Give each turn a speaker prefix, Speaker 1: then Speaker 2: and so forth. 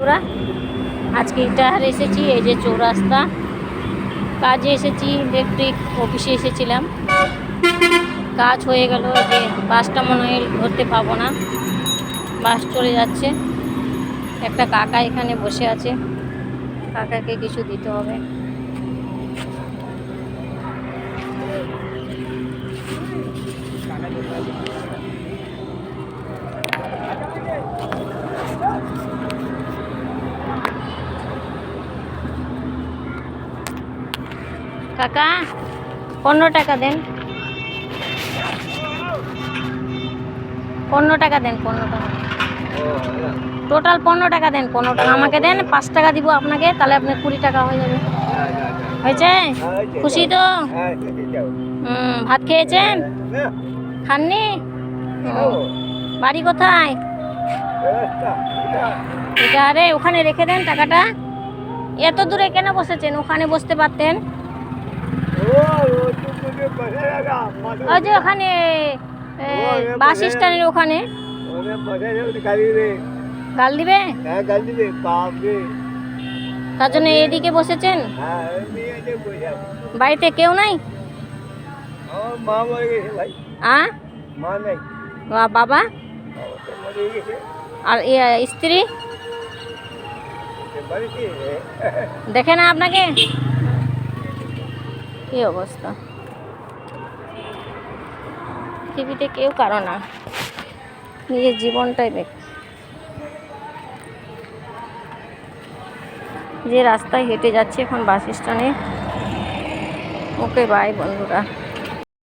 Speaker 1: ওরা আজকে ইটাহার এসেছি, এই যে চৌরাস্তা কাজে এসেছি, ইলেকট্রিক অফিসে এসেছিলাম, কাজ হয়ে গেল। যে বাসটা মনে হয় ধরতে পাবো না, বাস চলে যাচ্ছে। একটা কাকা এখানে বসে আছে, কাকাকে কিছু দিতে হবে। কাকা 15 টাকা দেন, 15 টাকা দেন, 15 টাকা টোটাল 15 টাকা দেন। 15 টাকা আমাকে দেন, 5 টাকা দিব আপনাকে, তাহলে আপনার 20 টাকা হয়ে যাবে। হয়েছে? খুশি তো? ভাত খেয়েছেন? খাননি? বাড়ি কোথায়? এটা আরে ওখানে রেখে দেন টাকাটা। এত দূরে কেন বসেছেন? ওখানে বসতে পারতেন। ওই যে ওখানে বাস স্ট্যান্ডের ওখানে গাল দিবে, তার জন্য এদিকে বসেছেন। বাড়িতে কেউ নাই? বাবা আর স্ত্রী দেখে না আপনাকে? কি অবস্থা, পৃথিবীতে কেউ কারো না, নিজের জীবনটাই দেখ। যে রাস্তায় হেঁটে যাচ্ছে এখন বাস স্ট্যান্ডে। ওকে বাই বন্ধুরা।